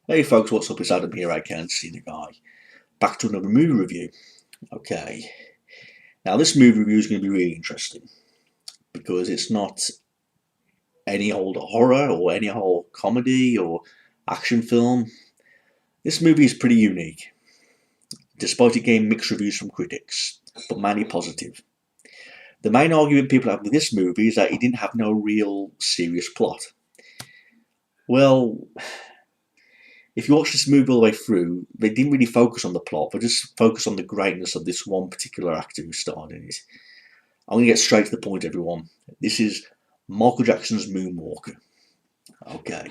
Hey folks, what's up? It's Adam here. I can't see the guy. Back to another movie review. Okay. Now this movie review is going to be really interesting because it's not any old horror or any old comedy or action film. This movie is pretty unique, despite it getting mixed reviews from critics, but mainly positive. The main argument people have with this movie is that it didn't have no real serious plot. Well, if you watch this movie all the way through, they didn't really focus on the plot, they just focused on the greatness of this one particular actor who starred in it. I'm going to get straight to the point, everyone. This is Michael Jackson's Moonwalker. Okay.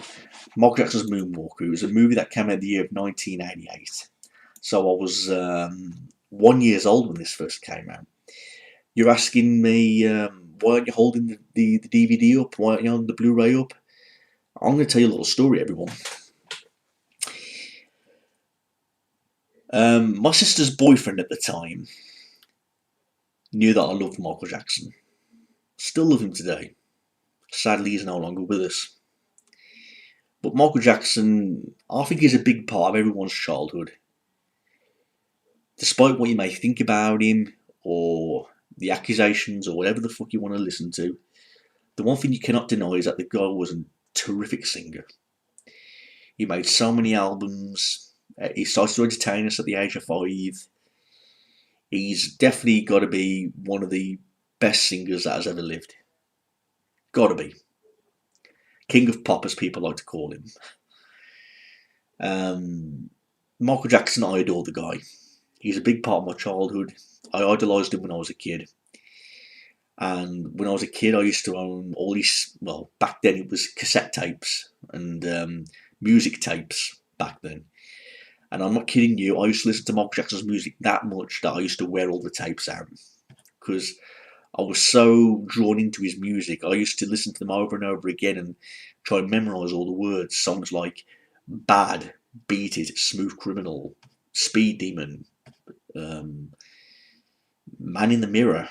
Michael Jackson's Moonwalker. It was a movie that came out in the year of 1988. So I was 1 year old when this first came out. You're asking me, why aren't you holding the DVD up? Why aren't you on the Blu-ray up? I'm going to tell you a little story, everyone. My sister's boyfriend at the time knew that I loved Michael Jackson. Still love him today. Sadly, he's no longer with us. But Michael Jackson, I think, is a big part of everyone's childhood. Despite what you may think about him, or the accusations, or whatever the fuck you want to listen to, the one thing you cannot deny is that the guy was a terrific singer. He made so many albums. He started to entertain us at the age of 5. He's definitely got to be one of the best singers that has ever lived. Got to be. King of pop, as people like to call him. Michael Jackson, I adore the guy. He's a big part of my childhood. I idolised him when I was a kid. And when I was a kid, I used to own all these, well, back then it was cassette tapes and music tapes back then. And I'm not kidding you, I used to listen to Michael Jackson's music that much that I used to wear all the tapes out. Because I was so drawn into his music. I used to listen to them over and over again and try and memorise all the words. Songs like Bad, Beat It, Smooth Criminal, Speed Demon, Man in the Mirror.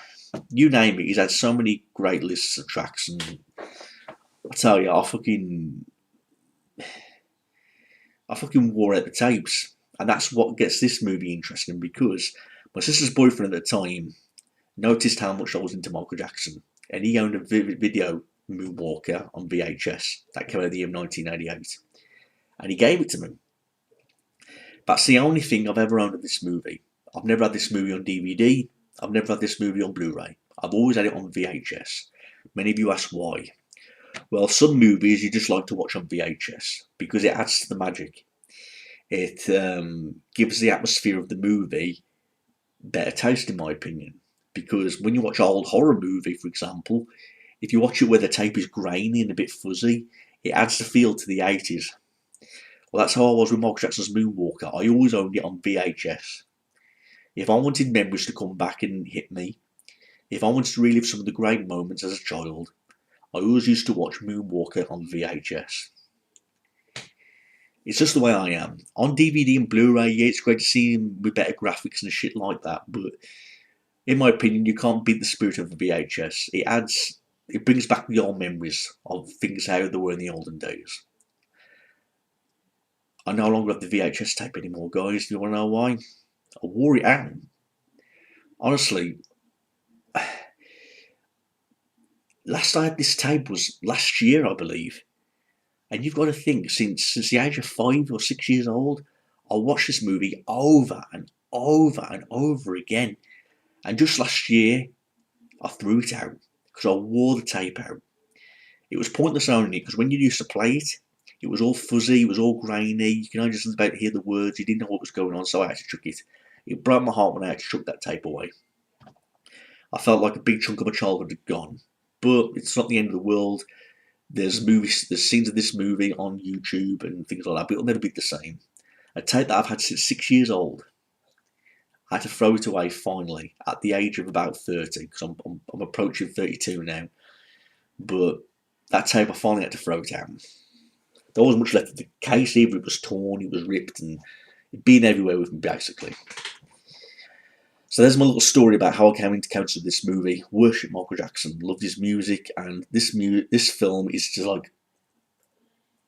You name it, he's had so many great lists of tracks, and I tell you, I fucking wore out the tapes, and that's what gets this movie interesting because my sister's boyfriend at the time noticed how much I was into Michael Jackson, and he owned a video Moonwalker on VHS that came out of the year 1988, and he gave it to me. That's the only thing I've ever owned of this movie. I've never had this movie on DVD. I've never had this movie on Blu-ray. I've always had it on VHS. Many of you ask why. Well, some movies you just like to watch on VHS because it adds to the magic. It gives the atmosphere of the movie better taste, in my opinion. Because when you watch an old horror movie, for example, if you watch it where the tape is grainy and a bit fuzzy, it adds the feel to the 80s. Well, that's how I was with Michael Jackson's Moonwalker. I always owned it on VHS. If I wanted memories to come back and hit me, if I wanted to relive some of the great moments as a child, I always used to watch Moonwalker on VHS. It's just the way I am. On DVD and Blu-ray, yeah, it's great to see him with better graphics and shit like that, but in my opinion, you can't beat the spirit of the VHS. It brings back the old memories of things how they were in the olden days. I no longer have the VHS tape anymore, guys. Do you want to know why? I wore it out. Honestly, last I had this tape was last year, I believe. And you've got to think, since the age of 5 or 6 years old, I watched this movie over and over and over again. And just last year, I threw it out because I wore the tape out. It was pointless owning it because when you used to play it, it was all fuzzy, it was all grainy. You can only just about hear the words. You didn't know what was going on, so I had to chuck it. It broke my heart when I had to chuck that tape away. I felt like a big chunk of my childhood had gone. But it's not the end of the world. There's scenes of this movie on YouTube and things like that, but it'll never be the same. A tape that I've had since 6 years old. I had to throw it away finally at the age of about 30 because I'm approaching 32 now. But that tape I finally had to throw it out. There wasn't much left of the case either. It was torn, it was ripped, and it'd been everywhere with me basically. So there's my little story about how I came into contact with this movie. Worship Michael Jackson, loved his music, and this film is just like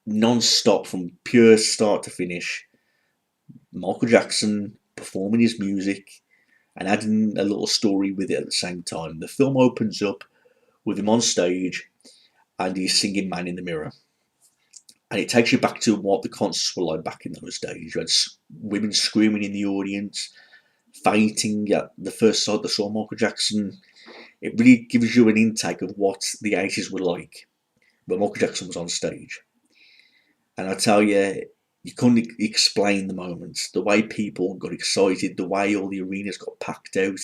non-stop from pure start to finish. Michael Jackson performing his music and adding a little story with it at the same time. The film opens up with him on stage and he's singing Man in the Mirror. And it takes you back to what the concerts were like back in those days. You had women screaming in the audience, fighting at the first sight they saw Michael Jackson. It really gives you an intake of what the 80s were like when Michael Jackson was on stage. And I tell you, you couldn't explain the moments. The way people got excited, the way all the arenas got packed out,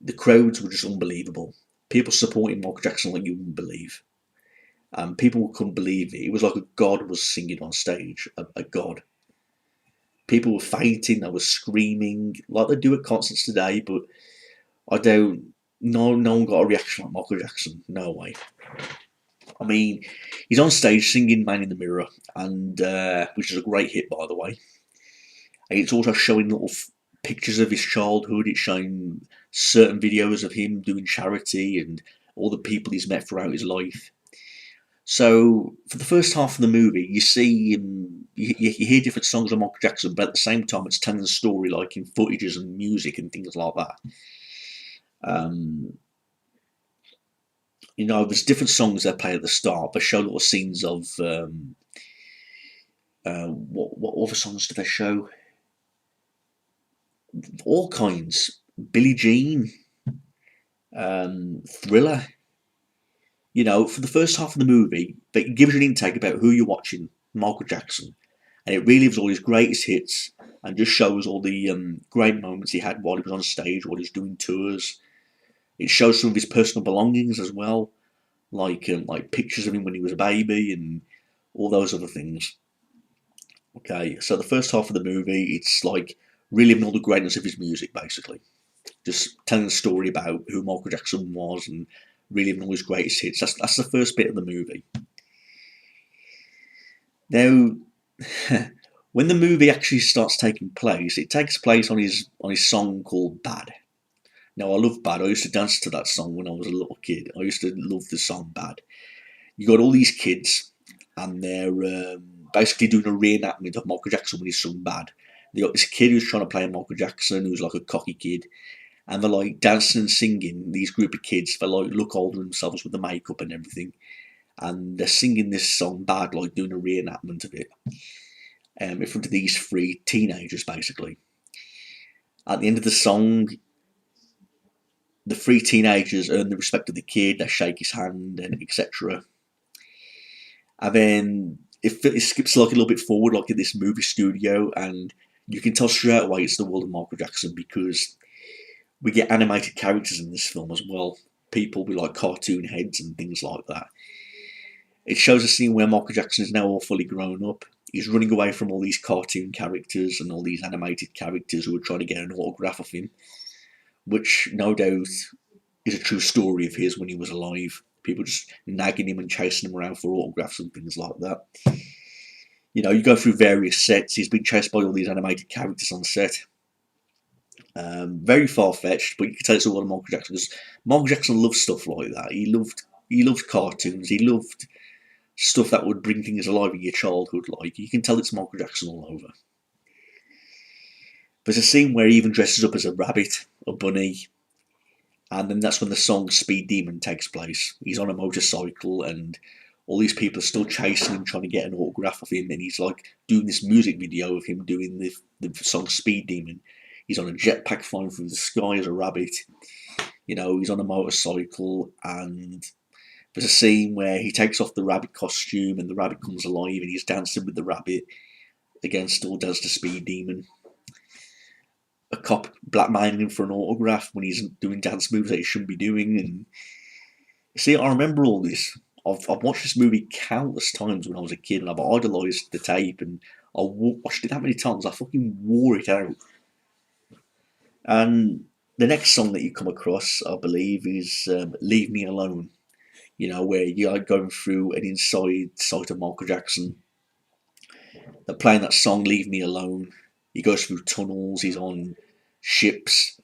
the crowds were just unbelievable. People supporting Michael Jackson like you wouldn't believe. People couldn't believe it. It was like a god was singing on stage, a god. People were fighting, they were screaming, like they do at concerts today, but I don't, no one got a reaction like Michael Jackson. No way. I mean, he's on stage singing Man in the Mirror, and which is a great hit, by the way. And it's also showing little pictures of his childhood. It's showing certain videos of him doing charity and all the people he's met throughout his life. So for the first half of the movie, you see you hear different songs of Michael Jackson, but at the same time, it's telling the story like in footages and music and things like that. Um, there's different songs they play at the start, but show little scenes of what other songs do they show? All kinds. Billie Jean, Thriller. For the first half of the movie, it gives you an intake about who you're watching, Michael Jackson, and it relives all his greatest hits and just shows all the great moments he had while he was on stage, while he was doing tours. It shows some of his personal belongings as well, like pictures of him when he was a baby and all those other things. Okay, so the first half of the movie, it's like reliving all the greatness of his music, basically. Just telling the story about who Michael Jackson was and reliving all his greatest hits. That's the first bit of the movie. Now, when the movie actually starts taking place, it takes place on his song called Bad. Now, I love Bad. I used to dance to that song when I was a little kid. I used to love the song Bad. You got all these kids, and they're basically doing a reenactment of Michael Jackson when he's sung Bad. They got this kid who's trying to play Michael Jackson, who's like a cocky kid, and they're like dancing and singing. These group of kids, they like look older themselves with the makeup and everything, and they're singing this song Bad, like doing a reenactment of it, in front of these three teenagers, basically. At the end of the song, the three teenagers earn the respect of the kid. They shake his hand and etc. And then it skips like a little bit forward, like in this movie studio, and you can tell straight away it's the world of Michael Jackson because we get animated characters in this film as well. People with like cartoon heads and things like that. It shows a scene where Michael Jackson is now all fully grown up. He's running away from all these cartoon characters and all these animated characters who are trying to get an autograph of him, which no doubt is a true story of his when he was alive. People just nagging him and chasing him around for autographs and things like that. You go through various sets. He's been chased by all these animated characters on set. Very far fetched, but you can tell it's all of Michael Jackson because Michael Jackson loved stuff like that. He loved cartoons. He loved stuff that would bring things alive in your childhood. Like you can tell it's Michael Jackson all over. There's a scene where he even dresses up as a rabbit, a bunny, and then that's when the song Speed Demon takes place. He's on a motorcycle and all these people are still chasing him, trying to get an autograph of him, and he's like doing this music video of him doing the song Speed Demon. He's on a jetpack flying through the sky as a rabbit. He's on a motorcycle, and there's a scene where he takes off the rabbit costume and the rabbit comes alive and he's dancing with the rabbit against all does the Speed Demon. A cop blackmailing him for an autograph when he's doing dance moves that he shouldn't be doing. And see, I remember all this. I've watched this movie countless times when I was a kid, and I've idolised the tape, and I watched it that many times. I fucking wore it out. And the next song that you come across, I believe, is "Leave Me Alone." Where you're going through an inside sight of Michael Jackson. They're playing that song, "Leave Me Alone." He goes through tunnels. He's on ships.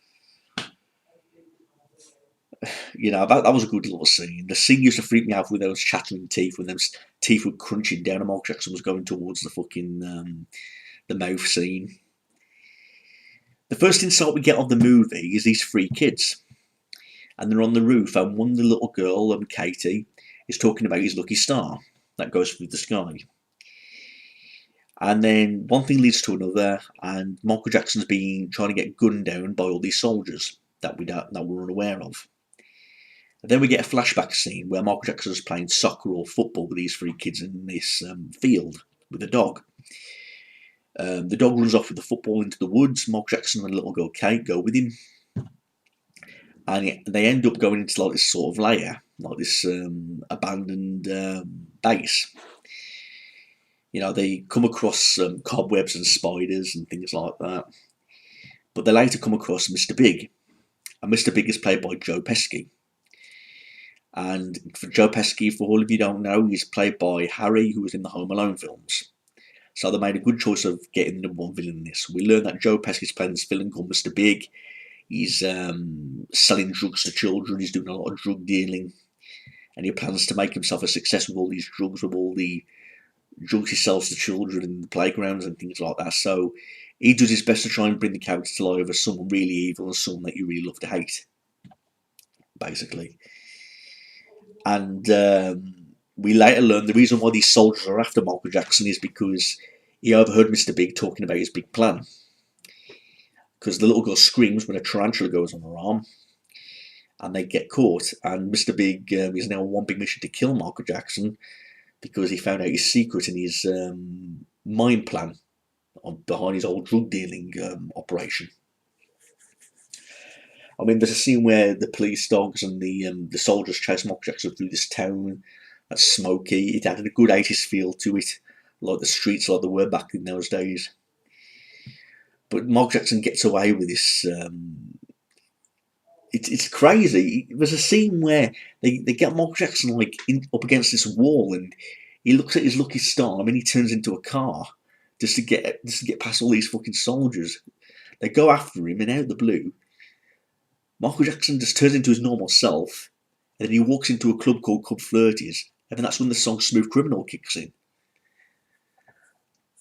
That was a good little scene. The scene used to freak me out with those chattering teeth, when those teeth were crunching down and Mark Jackson was going towards the fucking the mouth scene. The first insight we get of the movie is these three kids, and they're on the roof, and one, the little girl, Katie, is talking about his lucky star that goes through the sky. And then one thing leads to another, and Michael Jackson's been trying to get gunned down by all these soldiers that we're unaware of. And then we get a flashback scene where Michael Jackson is playing soccer or football with these three kids in this field with a dog. The dog runs off with the football into the woods. Michael Jackson and little girl Kate go with him, and they end up going into like this sort of lair, like this abandoned base. They come across cobwebs and spiders and things like that. But they later come across Mr. Big, and Mr. Big is played by Joe Pesci. And for Joe Pesci, for all of you don't know, he's played by Harry, who was in the Home Alone films. So they made a good choice of getting the number one villain in this. We learn that Joe Pesci's playing this villain called Mr. Big. He's selling drugs to children. He's doing a lot of drug dealing. And he plans to make himself a success with all these drugs, with all the drugs he sells to children in the playgrounds and things like that. So he does his best to try and bring the character to life as someone really evil and someone that you really love to hate, basically. And we later learn the reason why these soldiers are after Michael Jackson is because he overheard Mr. Big talking about his big plan. Because the little girl screams when a tarantula goes on her arm, and they get caught. And Mr. Big is now on one big mission to kill Michael Jackson because he found out his secret and his mind plan behind his old drug dealing operation. I mean, there's a scene where the police dogs and the soldiers chase Michael Jackson through this town that's smoky. It had a good 80s feel to it, like the streets like they were back in those days. But Michael Jackson gets away with this. It's crazy. There's a scene where they get Michael Jackson up against this wall, and he looks at his lucky star. I mean, he turns into a car just to get past all these fucking soldiers. They go after him, and out of the blue, Michael Jackson just turns into his normal self, and then he walks into a club called Club 30s, and then that's when the song Smooth Criminal kicks in.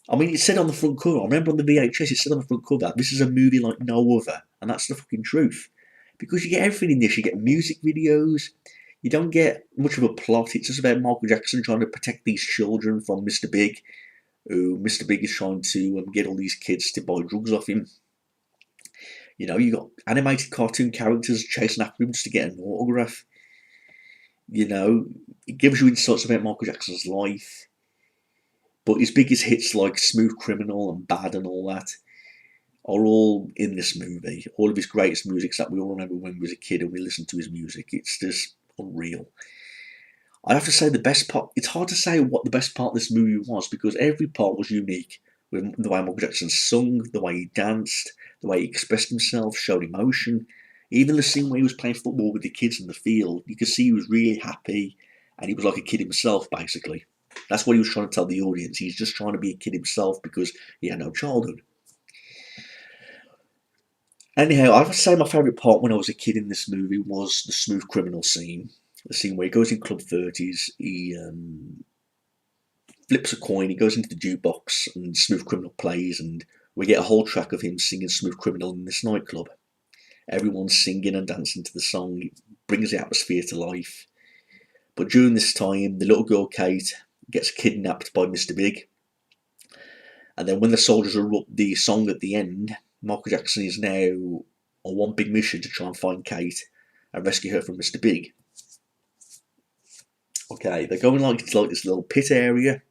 I mean, it said on the front cover, I remember on the VHS, it said on the front cover, this is a movie like no other, and that's the fucking truth. Because you get everything in this, you get music videos, you don't get much of a plot, it's just about Michael Jackson trying to protect these children from Mr. Big, who Mr. Big is trying to get all these kids to buy drugs off him. You got animated cartoon characters chasing after him just to get an autograph. It gives you insights about Michael Jackson's life. But his biggest hits like Smooth Criminal and Bad and all that are all in this movie. All of his greatest music that we all remember when we was a kid and we listened to his music. It's just unreal. I have to say the best part, it's hard to say what the best part of this movie was because every part was unique. With the way Michael Jackson sung, the way he danced, the way he expressed himself, showed emotion. Even the scene where he was playing football with the kids in the field, you could see he was really happy and he was like a kid himself, basically. That's what he was trying to tell the audience. He's just trying to be a kid himself because he had no childhood. Anyhow, I have to say my favourite part when I was a kid in this movie was the Smooth Criminal scene. The scene where he goes in Club 30s, he flips a coin, he goes into the jukebox and Smooth Criminal plays, and we get a whole track of him singing Smooth Criminal in this nightclub. Everyone's singing and dancing to the song. It brings the atmosphere to life. But during this time, the little girl Kate gets kidnapped by Mr. Big. And then when the soldiers erupt the song at the end, Michael Jackson is now on one big mission to try and find Kate and rescue her from Mr. Big. Okay, they're going to this little pit area,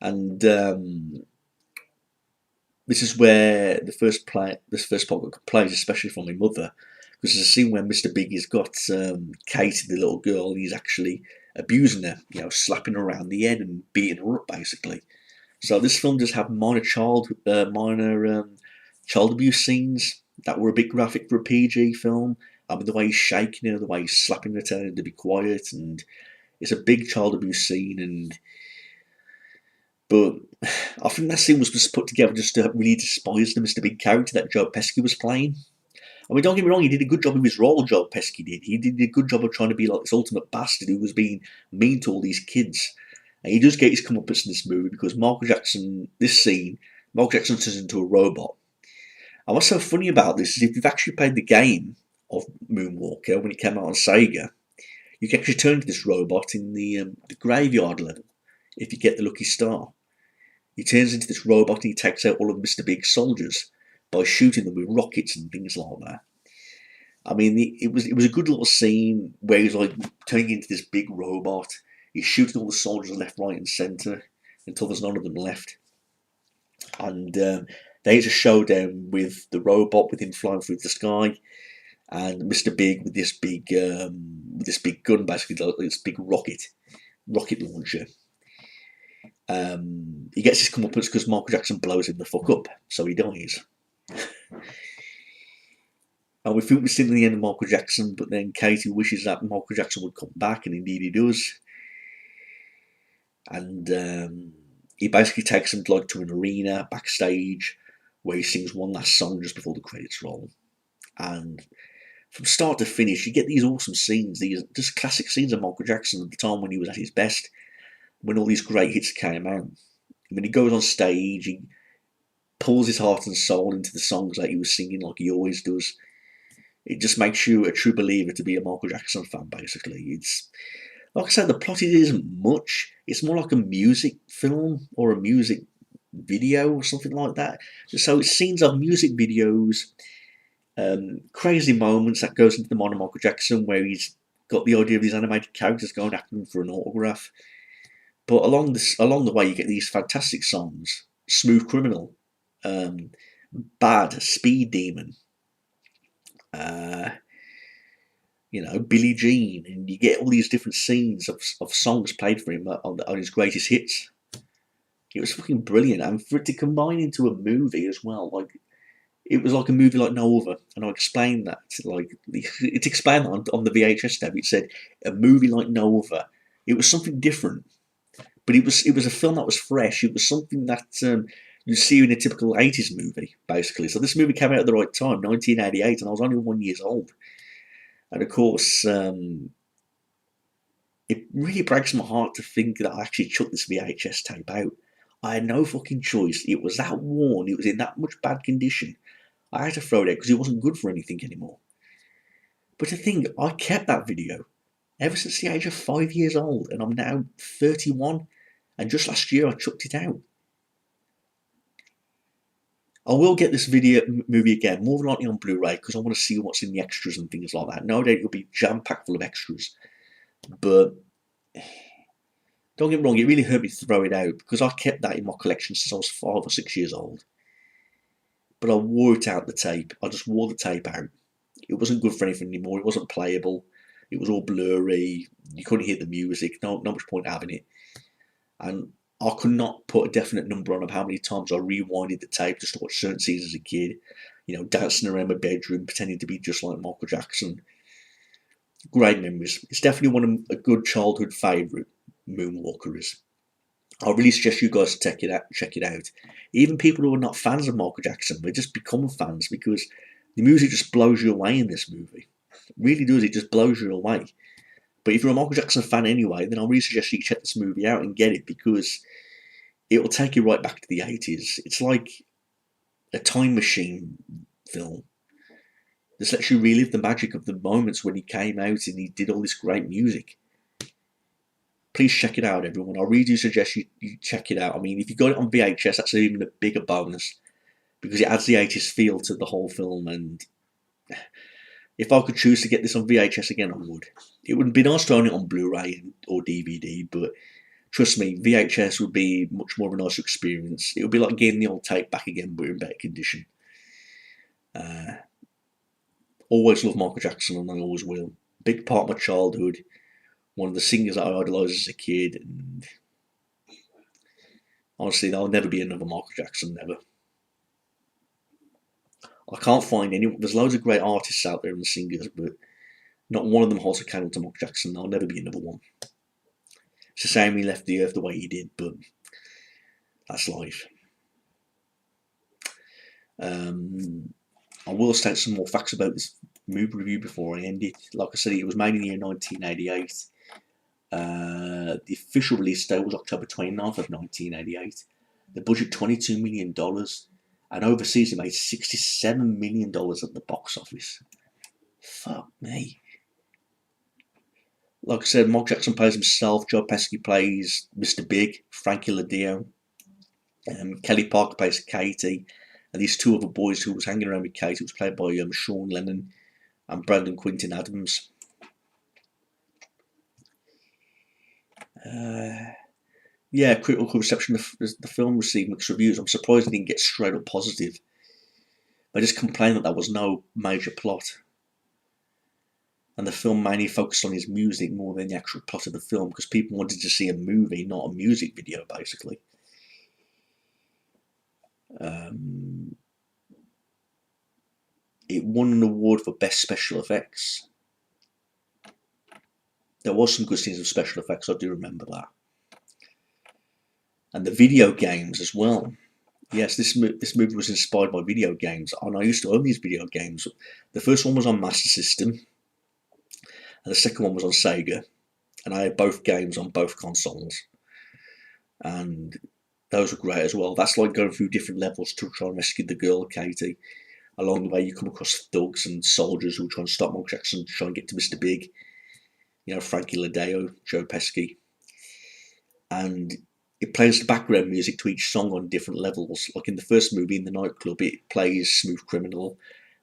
and this is where this first part plays, especially from my mother, because there's a scene where Mr. Big has got Kate, the little girl, and he's actually abusing her, slapping her around the head and beating her up, basically. So this film does have minor child abuse scenes that were a bit graphic for a PG film. I mean, the way he's shaking her, the way he's slapping her, telling her to be quiet, and it's a big child abuse scene. But I think that scene was just put together just to really despise the Mr. Big character that Joe Pesci was playing. I mean, don't get me wrong, he did a good job of his role, Joe Pesci did. He did a good job of trying to be like this ultimate bastard who was being mean to all these kids. And he does get his comeuppance in this movie because this scene, Michael Jackson turns into a robot. And what's so funny about this is if you've actually played the game of Moonwalker when it came out on Sega, you can actually turn into this robot in the graveyard level if you get the lucky star. He turns into this robot and he takes out all of Mr. Big's soldiers by shooting them with rockets and things like that. I mean, it was a good little scene where he's like turning into this big robot. He's shooting all the soldiers left, right, and centre until there's none of them left. And there's a showdown with the robot, with him flying through the sky, and Mr. Big with this big gun, basically this big rocket launcher. He gets his comeuppance because Michael Jackson blows him the fuck up, so he dies. And we think we've seen the end of Michael Jackson, but then Katie wishes that Michael Jackson would come back, and indeed he does. And he basically takes him to an arena backstage where he sings one last song just before the credits roll. And from start to finish, you get these awesome scenes, these just classic scenes of Michael Jackson at the time when he was at his best, when all these great hits came out. When he goes on stage, he pulls his heart and soul into the songs that he was singing like he always does. It just makes you a true believer to be a Michael Jackson fan, basically. It's, like I said, the plot isn't much. It's more like a music film or a music video or something like that. So it's scenes of music videos, crazy moments that goes into the modern Michael Jackson where he's got the idea of these animated characters going after him for an autograph. But along the way, you get these fantastic songs: "Smooth Criminal," "Bad," "Speed Demon," "Billie Jean," and you get all these different scenes of songs played for him on his greatest hits. It was fucking brilliant, and for it to combine into a movie as well, like it was like a movie like no other. And I explained that, it's explained on the VHS tab. It said a movie like no other. It was something different. But it was a film that was fresh. It was something that you see in a typical 80s movie, basically. So this movie came out at the right time, 1988, and I was only 1 year old. And of course, it really breaks my heart to think that I actually chucked this VHS tape out. I had no fucking choice. It was that worn. It was in that much bad condition. I had to throw it out because it wasn't good for anything anymore. But to think, I kept that video ever since the age of 5 years old, and I'm now 31. And just last year I chucked it out. I will get this movie again, more than likely on Blu-ray, because I want to see what's in the extras and things like that. No doubt it'll be jam-packed full of extras. But don't get me wrong, it really hurt me to throw it out, because I kept that in my collection since I was 5 or 6 years old. But I wore it out, the tape. I just wore the tape out. It wasn't good for anything anymore. It wasn't playable. It was all blurry. You couldn't hear the music. Not much point having it. And I could not put a definite number on of how many times I rewinded the tape just to watch certain scenes as a kid. Dancing around my bedroom, pretending to be just like Michael Jackson. Great memories. It's definitely a good childhood favourite, Moonwalker is. I really suggest you guys check it out. Even people who are not fans of Michael Jackson, they just become fans because the music just blows you away in this movie. It really does. It just blows you away. But if you're a Michael Jackson fan anyway, then I really suggest you check this movie out and get it because it will take you right back to the 80s. It's like a time machine film. This lets you relive the magic of the moments when he came out and he did all this great music. Please check it out, everyone. I really do suggest you check it out. I mean, if you got it on VHS, that's even a bigger bonus because it adds the 80s feel to the whole film. And if I could choose to get this on VHS again, I would. It would be nice to own it on Blu-ray or DVD, but trust me, VHS would be much more of a nicer experience. It would be like getting the old tape back again, but in better condition. Always loved Michael Jackson, and I always will. Big part of my childhood. One of the singers that I idolised as a kid. And honestly, there'll never be another Michael Jackson, never. I can't find anyone. There's loads of great artists out there and singers, but not one of them holds a candle to Michael Jackson. There'll never be another one. It's a shame he left the earth the way he did, but that's life. I will state some more facts about this movie review before I end it. Like I said, it was made in the year 1988. The official release date was October 29th of 1988. The budget $22 million, and overseas it made $67 million at the box office. Fuck me. Like I said, Mark Jackson plays himself, Joe Pesci plays Mr. Big, Frankie Ladeo, Kelly Parker plays Katie, and these two other boys who was hanging around with Katie was played by Sean Lennon and Brandon Quintin Adams. Yeah, critical reception. The film received mixed reviews. I'm surprised it didn't get straight up positive. They just complained that there was no major plot. And the film mainly focused on his music more than the actual plot of the film, because people wanted to see a movie, not a music video, basically. It won an award for Best Special Effects. There was some good scenes of special effects, I do remember that. And the video games as well. Yes, this movie was inspired by video games, and I used to own these video games. The first one was on Master System, and the second one was on Sega, and I had both games on both consoles, and those were great as well. That's like going through different levels to try and rescue the girl, Katie. Along the way, you come across thugs and soldiers who try and stop Mark Jackson, try and get to Mr. Big. Frankie Ladeo, Joe Pesci, and it plays the background music to each song on different levels. Like in the first movie, in the nightclub, it plays Smooth Criminal.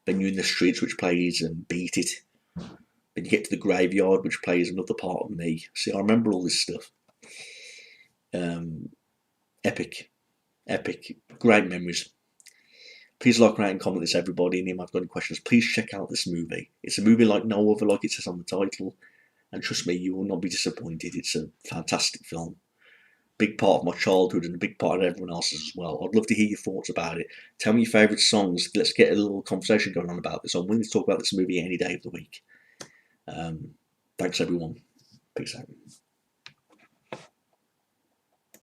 Then you're in the streets, which plays Beat It. Then you get to the graveyard, which plays Another Part of Me. See, I remember all this stuff. Epic. Great memories. Please like, rate, and comment this, everybody. And if you've got any questions, please check out this movie. It's a movie like no other, like it says on the title. And trust me, you will not be disappointed. It's a fantastic film. Big part of my childhood and a big part of everyone else's as well. I'd love to hear your thoughts about it. Tell me your favourite songs. Let's get a little conversation going on about this. I'm willing to talk about this movie any day of the week. Thanks, everyone. Peace out.